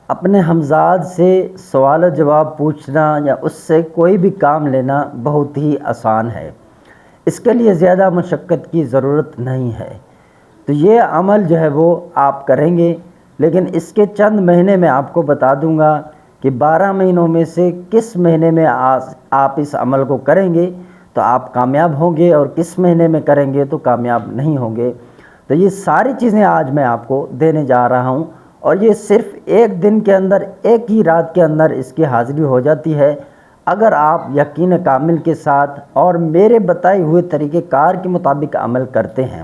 اپنے ہمزاد سے سوال و جواب پوچھنا یا اس سے کوئی بھی کام لینا بہت ہی آسان ہے۔ اس کے لیے زیادہ مشقت کی ضرورت نہیں ہے۔ تو یہ عمل جو ہے وہ آپ کریں گے، لیکن اس کے چند مہینے میں آپ کو بتا دوں گا کہ 12 مہینوں میں سے کس مہینے میں آپ اس عمل کو کریں گے تو آپ کامیاب ہوں گے، اور کس مہینے میں کریں گے تو کامیاب نہیں ہوں گے۔ تو یہ ساری چیزیں آج میں آپ کو دینے جا رہا ہوں، اور یہ صرف ایک دن کے اندر، ایک ہی رات کے اندر اس کی حاضری ہو جاتی ہے، اگر آپ یقین کامل کے ساتھ اور میرے بتائے ہوئے طریقہ کار کے مطابق عمل کرتے ہیں۔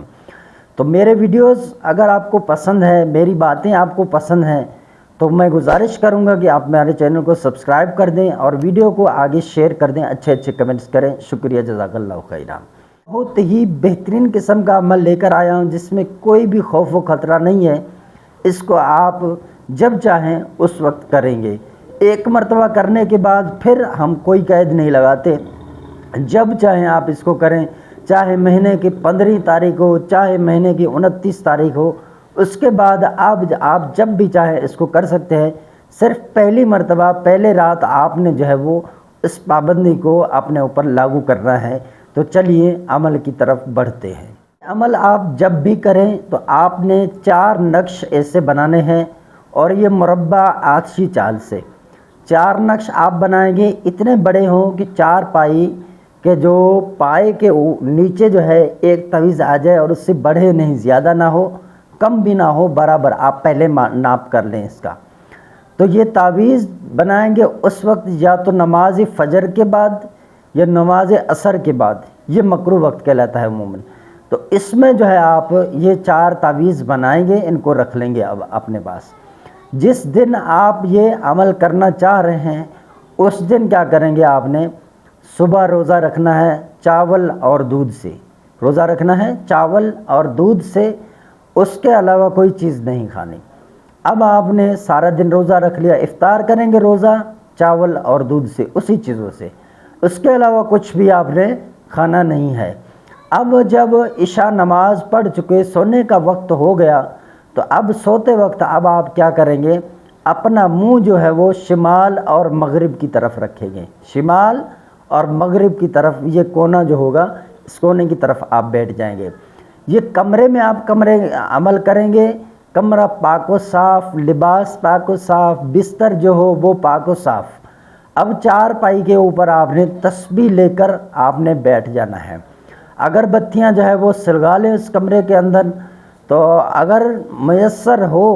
تو میرے ویڈیوز اگر آپ کو پسند ہے، میری باتیں آپ کو پسند ہیں، تو میں گزارش کروں گا کہ آپ میرے چینل کو سبسکرائب کر دیں اور ویڈیو کو آگے شیئر کر دیں، اچھے کمنٹس کریں۔ شکریہ، جزاک اللہ خیرہ۔ بہت ہی بہترین قسم کا عمل لے کر آیا ہوں جس میں کوئی بھی خوف و خطرہ نہیں ہے۔ اس کو آپ جب چاہیں اس وقت کریں گے۔ ایک مرتبہ کرنے کے بعد پھر ہم کوئی قید نہیں لگاتے، جب چاہیں آپ اس کو کریں، چاہے مہینے کی 15 تاریخ ہو، چاہے مہینے کی 29 تاریخ ہو، اس کے بعد آپ جب بھی چاہیں اس کو کر سکتے ہیں۔ صرف پہلی مرتبہ پہلے رات آپ نے جو ہے وہ اس پابندی کو اپنے اوپر لاگو کرنا ہے۔ تو چلیے عمل کی طرف بڑھتے ہیں۔ عمل آپ جب بھی کریں تو آپ نے 4 نقش ایسے بنانے ہیں، اور یہ مربع آتشی چال سے 4 نقش آپ بنائیں گے، اتنے بڑے ہوں کہ 4 پائی کے جو پائے کے نیچے جو ہے ایک تعویذ آ جائے، اور اس سے بڑھے نہیں، زیادہ نہ ہو کم بھی نہ ہو، برابر آپ پہلے ناپ کر لیں اس کا۔ تو یہ تعویذ بنائیں گے اس وقت یا تو نماز فجر کے بعد یا نماز عصر کے بعد، یہ مکروہ وقت کہلاتا ہے عموماً۔ تو اس میں جو ہے آپ یہ 4 تعویذ بنائیں گے، ان کو رکھ لیں گے اب اپنے پاس۔ جس دن آپ یہ عمل کرنا چاہ رہے ہیں اس دن کیا کریں گے، آپ نے صبح روزہ رکھنا ہے چاول اور دودھ سے، روزہ رکھنا ہے چاول اور دودھ سے، اس کے علاوہ کوئی چیز نہیں کھانی۔ اب آپ نے سارا دن روزہ رکھ لیا، افطار کریں گے روزہ چاول اور دودھ سے، اسی چیزوں سے، اس کے علاوہ کچھ بھی آپ نے کھانا نہیں ہے۔ اب جب عشاء نماز پڑھ چکے، سونے کا وقت ہو گیا، تو اب سوتے وقت اب آپ کیا کریں گے، اپنا منہ جو ہے وہ شمال اور مغرب کی طرف رکھیں گے، شمال اور مغرب کی طرف، یہ کونا جو ہوگا اس کونے کی طرف آپ بیٹھ جائیں گے۔ یہ کمرے میں آپ عمل کریں گے، کمرہ پاک و صاف، لباس پاک و صاف، بستر جو ہو وہ پاک و صاف۔ اب 4 پائی کے اوپر آپ نے تسبیح لے کر آپ نے بیٹھ جانا ہے۔ اگر بتیاں جو ہے وہ سلگا لیں اس کمرے کے اندر، تو اگر میسر ہو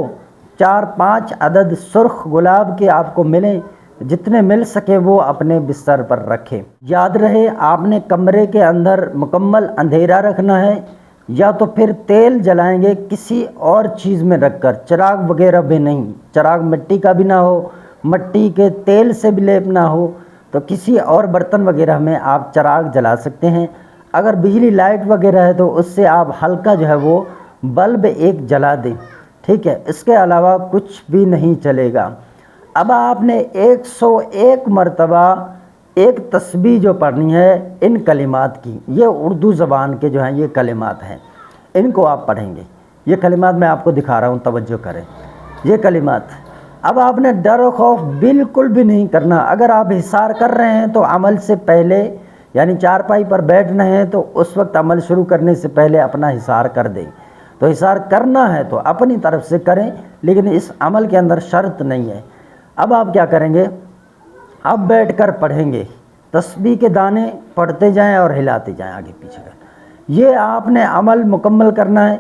4-5 عدد سرخ گلاب کے آپ کو ملیں، جتنے مل سکے وہ اپنے بستر پر رکھیں۔ یاد رہے آپ نے کمرے کے اندر مکمل اندھیرا رکھنا ہے، یا تو پھر تیل جلائیں گے کسی اور چیز میں رکھ کر، چراغ وغیرہ بھی نہیں، چراغ مٹی کا بھی نہ ہو، مٹی کے تیل سے بھی لیپ نہ ہو، تو کسی اور برتن وغیرہ میں آپ چراغ جلا سکتے ہیں۔ اگر بجلی لائٹ وغیرہ ہے تو اس سے آپ ہلکا جو ہے وہ بلب ایک جلا دیں، ٹھیک ہے، اس کے علاوہ کچھ بھی نہیں چلے گا۔ اب آپ نے 101 مرتبہ ایک تسبیح جو پڑھنی ہے ان کلمات کی، یہ اردو زبان کے جو ہیں یہ کلمات ہیں، ان کو آپ پڑھیں گے۔ یہ کلمات میں آپ کو دکھا رہا ہوں، توجہ کریں، یہ کلمات۔ اب آپ نے ڈر و خوف بالکل بھی نہیں کرنا۔ اگر آپ حصار کر رہے ہیں تو عمل سے پہلے، یعنی 4 پائی پر بیٹھنا ہے تو اس وقت عمل شروع کرنے سے پہلے اپنا حصار کر دیں۔ تو حصار کرنا ہے تو اپنی طرف سے کریں، لیکن اس عمل کے اندر شرط نہیں ہے۔ اب آپ کیا کریں گے، اب بیٹھ کر پڑھیں گے، تسبیح کے دانے پڑھتے جائیں اور ہلاتے جائیں آگے پیچھے کر۔ یہ آپ نے عمل مکمل کرنا ہے۔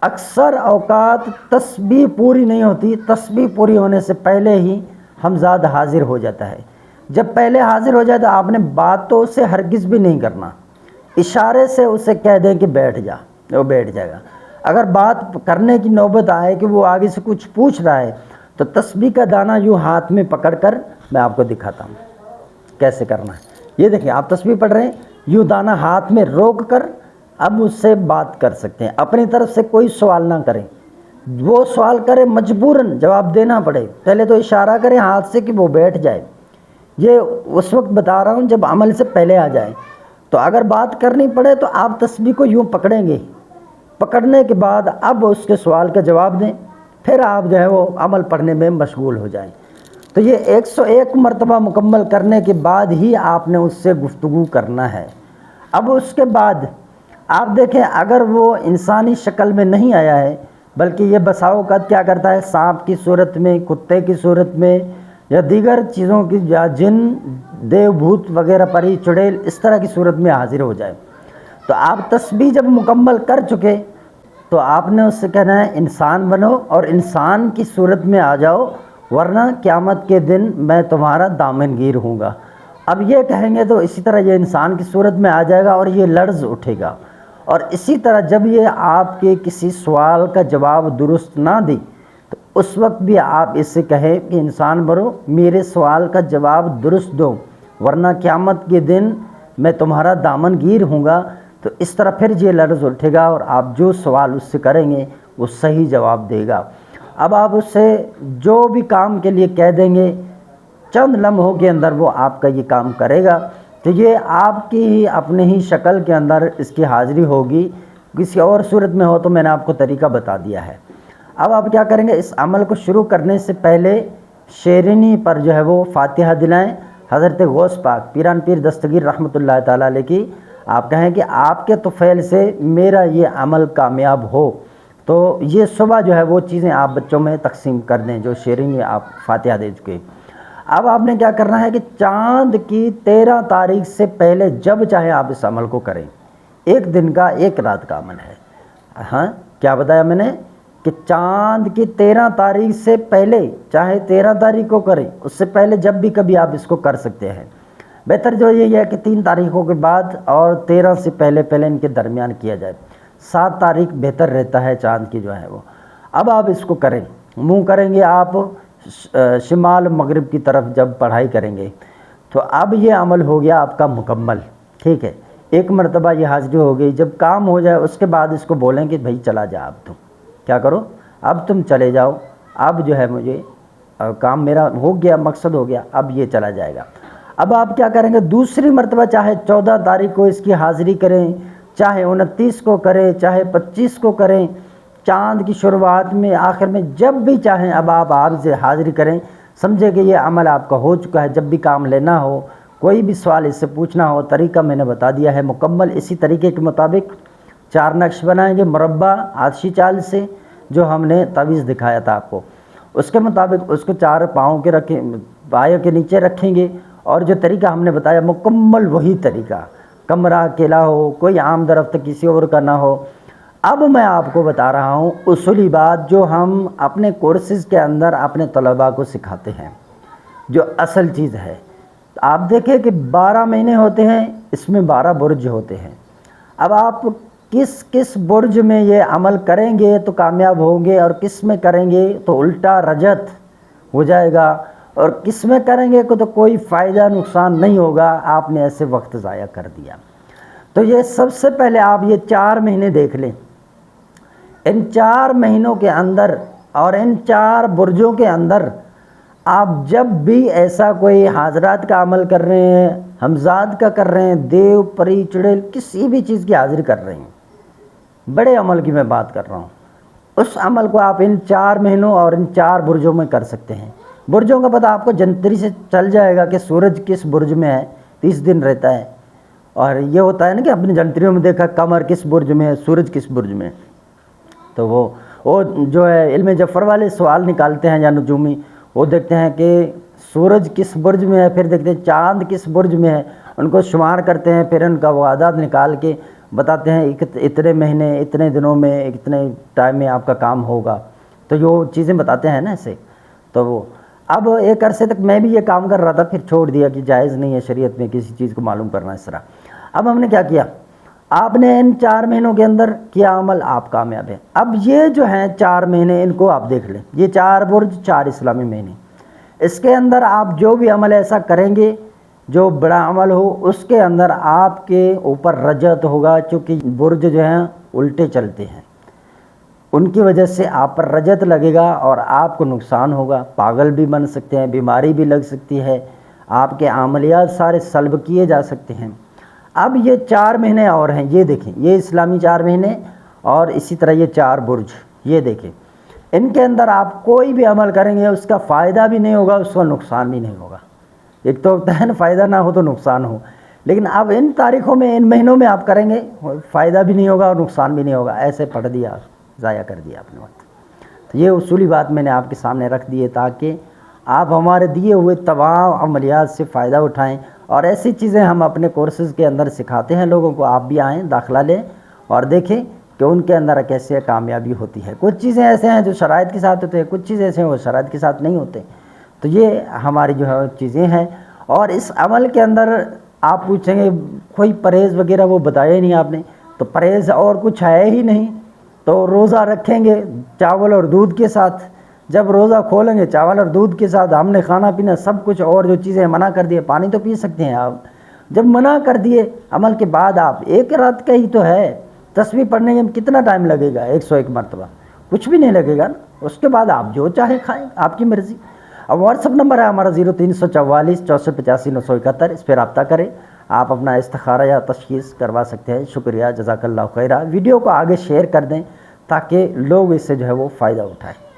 اکثر اوقات تسبیح پوری نہیں ہوتی، تسبیح پوری ہونے سے پہلے ہی ہمزاد حاضر ہو جاتا ہے۔ جب پہلے حاضر ہو جائے تو آپ نے باتوں سے ہرگز بھی نہیں کرنا، اشارے سے اسے کہہ دیں کہ بیٹھ جا، وہ بیٹھ جائے گا۔ اگر بات کرنے کی نوبت آئے کہ وہ آگے سے کچھ پوچھ رہا ہے تو تسبیح کا دانہ یوں ہاتھ میں پکڑ کر میں آپ کو دکھاتا ہوں کیسے کرنا ہے۔ یہ دیکھیں، آپ تسبیح پڑھ رہے ہیں، یوں دانہ ہاتھ میں روک کر اب اس سے بات کر سکتے ہیں۔ اپنی طرف سے کوئی سوال نہ کریں، وہ سوال کرے مجبوراً جواب دینا پڑے، پہلے تو اشارہ کریں ہاتھ سے کہ وہ بیٹھ جائے۔ یہ اس وقت بتا رہا ہوں جب عمل سے پہلے آ جائے۔ تو اگر بات کرنی پڑے تو آپ تسبیح کو یوں پکڑیں گے، پکڑنے کے بعد اب اس کے سوال کا جواب دیں۔ پھر آپ جو ہے وہ عمل پڑھنے میں مشغول ہو جائیں۔ تو یہ 101 مرتبہ مکمل کرنے کے بعد ہی آپ نے اس سے گفتگو کرنا ہے۔ اب اس کے بعد آپ دیکھیں، اگر وہ انسانی شکل میں نہیں آیا ہے بلکہ یہ بسا اوقات کیا کرتا ہے، سانپ کی صورت میں، کتے کی صورت میں، یا دیگر چیزوں کی، یا جن، دیو، بھوت وغیرہ، پری، چڑیل، اس طرح کی صورت میں حاضر ہو جائے، تو آپ تسبیح جب مکمل کر چکے تو آپ نے اس سے کہنا ہے انسان بنو اور انسان کی صورت میں آ جاؤ، ورنہ قیامت کے دن میں تمہارا دامن گیر ہوں گا۔ اب یہ کہیں گے تو اسی طرح یہ انسان کی صورت میں آ جائے گا اور یہ لرز اٹھے گا، اور اسی طرح جب یہ آپ کے کسی سوال کا جواب درست نہ دی تو اس وقت بھی آپ اس سے کہیں کہ انسان بنو، میرے سوال کا جواب درست دو، ورنہ قیامت کے دن میں تمہارا دامن گیر ہوں گا۔ تو اس طرح پھر یہ لرز اٹھے گا اور آپ جو سوال اس سے کریں گے وہ صحیح جواب دے گا۔ اب آپ اس سے جو بھی کام کے لیے کہہ دیں گے، چند لمحوں کے اندر وہ آپ کا یہ کام کرے گا۔ تو یہ آپ کی ہی اپنے ہی شکل کے اندر اس کی حاضری ہوگی، کسی اور صورت میں ہو تو میں نے آپ کو طریقہ بتا دیا ہے۔ اب آپ کیا کریں گے، اس عمل کو شروع کرنے سے پہلے شیرینی پر جو ہے وہ فاتحہ دلائیں، حضرت غوث پاک پیران پیر دستگیر رحمۃ اللہ تعالیٰ علیہ کی، آپ کہیں کہ آپ کے طفیل سے میرا یہ عمل کامیاب ہو۔ تو یہ صبح جو ہے وہ چیزیں آپ بچوں میں تقسیم کر دیں جو شیرینی آپ فاتحہ دے چکے۔ اب آپ نے کیا کرنا ہے کہ چاند کی 13 تاریخ سے پہلے جب چاہے آپ اس عمل کو کریں، ایک دن کا ایک رات کا عمل ہے۔ ہاں، کیا بتایا میں نے کہ چاند کی 13 تاریخ سے پہلے، چاہے 13 تاریخ کو کریں، اس سے پہلے جب بھی کبھی آپ اس کو کر سکتے ہیں۔ بہتر جو یہ ہے کہ 3 تاریخوں کے بعد اور 13 سے پہلے ان کے درمیان کیا جائے۔ 7 تاریخ بہتر رہتا ہے چاند کی جو ہے وہ۔ اب آپ اس کو کریں، منہ کریں گے آپ شمال مغرب کی طرف جب پڑھائی کریں گے، تو اب یہ عمل ہو گیا آپ کا مکمل، ٹھیک ہے۔ ایک مرتبہ یہ حاضری ہو گئی، جب کام ہو جائے اس کے بعد اس کو بولیں کہ بھائی چلا جا، اب تم کیا کرو، اب تم چلے جاؤ، اب جو ہے مجھے کام میرا ہو گیا، مقصد ہو گیا، اب یہ چلا جائے گا۔ اب آپ کیا کریں گے، دوسری مرتبہ چاہے 14 تاریخ کو اس کی حاضری کریں، چاہے 29 کو کریں، چاہے 25 کو کریں، چاند کی شروعات میں، آخر میں، جب بھی چاہیں اب آپ سے حاضری کریں۔ سمجھے کہ یہ عمل آپ کا ہو چکا ہے۔ جب بھی کام لینا ہو، کوئی بھی سوال اس سے پوچھنا ہو، طریقہ میں نے بتا دیا ہے مکمل۔ اسی طریقے کے مطابق 4 نقش بنائیں گے مربع آتشی چال سے، جو ہم نے تعویذ دکھایا تھا آپ کو، اس کے مطابق اس کو 4 پاؤں کے رکھیں، پایوں کے نیچے رکھیں گے، اور جو طریقہ ہم نے بتایا مکمل وہی طریقہ، کمرہ اکیلا ہو، کوئی عام درخت کسی اور کا نہ ہو۔ اب میں آپ کو بتا رہا ہوں اصولی بات جو ہم اپنے کورسز کے اندر اپنے طلباء کو سکھاتے ہیں، جو اصل چیز ہے۔ آپ دیکھیں کہ 12 مہینے ہوتے ہیں، اس میں 12 برج ہوتے ہیں۔ اب آپ کس کس برج میں یہ عمل کریں گے تو کامیاب ہوں گے، اور کس میں کریں گے تو الٹا رجت ہو جائے گا، اور کس میں کریں گے تو کوئی فائدہ نقصان نہیں ہوگا، آپ نے ایسے وقت ضائع کر دیا۔ تو یہ سب سے پہلے آپ یہ 4 مہینے دیکھ لیں، ان 4 مہینوں کے اندر اور ان 4 برجوں کے اندر آپ جب بھی ایسا کوئی حاضرات کا عمل کر رہے ہیں، ہمزاد کا کر رہے ہیں، دیو، پری، چڑیل، کسی بھی چیز کی حاضری کر رہے ہیں، بڑے عمل کی میں بات کر رہا ہوں، اس عمل کو آپ ان 4 مہینوں اور ان 4 برجوں میں کر سکتے ہیں۔ برجوں کا پتہ آپ کو جنتری سے چل جائے گا کہ سورج کس برج میں ہے، 30 دن رہتا ہے، اور یہ ہوتا ہے نا کہ اپنی جنتریوں میں دیکھا قمر کس برج میں ہے، سورج کس برج میں ہے، تو وہ جو ہے علم جفر والے سوال نکالتے ہیں یا نجومی، وہ دیکھتے ہیں کہ سورج کس برج میں ہے، پھر دیکھتے ہیں چاند کس برج میں ہے، ان کو شمار کرتے ہیں، پھر ان کا وہ اعداد نکال کے بتاتے ہیں اتنے مہینے، اتنے دنوں میں، اتنے ٹائم میں آپ کا کام ہوگا، تو یہ چیزیں بتاتے ہیں نا ایسے۔ تو وہ اب ایک عرصے تک میں بھی یہ کام کر رہا تھا، پھر چھوڑ دیا کہ جائز نہیں ہے شریعت میں کسی چیز کو معلوم کرنا اس طرح۔ اب ہم نے کیا کیا، آپ نے ان 4 مہینوں کے اندر کیا عمل، آپ کامیاب ہیں۔ اب یہ جو ہیں 4 مہینے، ان کو آپ دیکھ لیں، یہ 4 برج، 4 اسلامی مہینے، اس کے اندر آپ جو بھی عمل ایسا کریں گے جو بڑا عمل ہو، اس کے اندر آپ کے اوپر رجت ہوگا، چونکہ برج جو ہیں الٹے چلتے ہیں، ان کی وجہ سے آپ پر رجت لگے گا اور آپ کو نقصان ہوگا، پاگل بھی بن سکتے ہیں، بیماری بھی لگ سکتی ہے، آپ کے عملیات سارے سلب کیے جا سکتے ہیں۔ اب یہ 4 مہینے اور ہیں، یہ دیکھیں، یہ اسلامی 4 مہینے اور اسی طرح یہ 4 برج، یہ دیکھیں، ان کے اندر آپ کوئی بھی عمل کریں گے اس کا فائدہ بھی نہیں ہوگا، اس کا نقصان بھی نہیں ہوگا۔ ایک تو ہوتا ہے نا فائدہ نہ ہو تو نقصان ہو، لیکن اب ان تاریخوں میں ان مہینوں میں آپ کریں گے فائدہ بھی نہیں ہوگا اور نقصان بھی نہیں ہوگا، ایسے پڑھ دیا، ضائع کر دیا اپنے وقت۔ تو یہ اصولی بات میں نے آپ کے سامنے رکھ دی ہے تاکہ آپ ہمارے دیے ہوئے تمام عملیات سے فائدہ اٹھائیں، اور ایسی چیزیں ہم اپنے کورسز کے اندر سکھاتے ہیں لوگوں کو، آپ بھی آئیں، داخلہ لیں اور دیکھیں کہ ان کے اندر کیسے کامیابی ہوتی ہے۔ کچھ چیزیں ایسے ہیں جو شرائط کے ساتھ ہوتے ہیں، کچھ چیزیں ایسے ہیں وہ شرائط کے ساتھ نہیں ہوتے، تو یہ ہماری جو ہے چیزیں ہیں۔ اور اس عمل کے اندر آپ پوچھیں گے کوئی پرہیز وغیرہ وہ بتایا ہی نہیں آپ نے، تو پرہیز اور کچھ ہے ہی نہیں، تو روزہ رکھیں گے چاول اور دودھ کے ساتھ، جب روزہ کھولیں گے چاول اور دودھ کے ساتھ ہم نے کھانا پینا سب کچھ، اور جو چیزیں منع کر دیے، پانی تو پی سکتے ہیں آپ، جب منع کر دیے عمل کے بعد آپ ایک رات کا ہی تو ہے، تسبیح پڑھنے میں کتنا ٹائم لگے گا؟ 101 مرتبہ، کچھ بھی نہیں لگے گا نا، اس کے بعد آپ جو چاہے کھائیں، آپ کی مرضی۔ اب واٹس ایپ نمبر ہے ہمارا 0344 6485 971، اس پہ رابطہ کریں، آپ اپنا استخارہ یا تشخیص کروا سکتے ہیں۔ شکریہ، جزاک اللہ خیرہ۔ ویڈیو کو آگے شیئر کر دیں تاکہ لوگ اس سے جو ہے وہ فائدہ اٹھائیں۔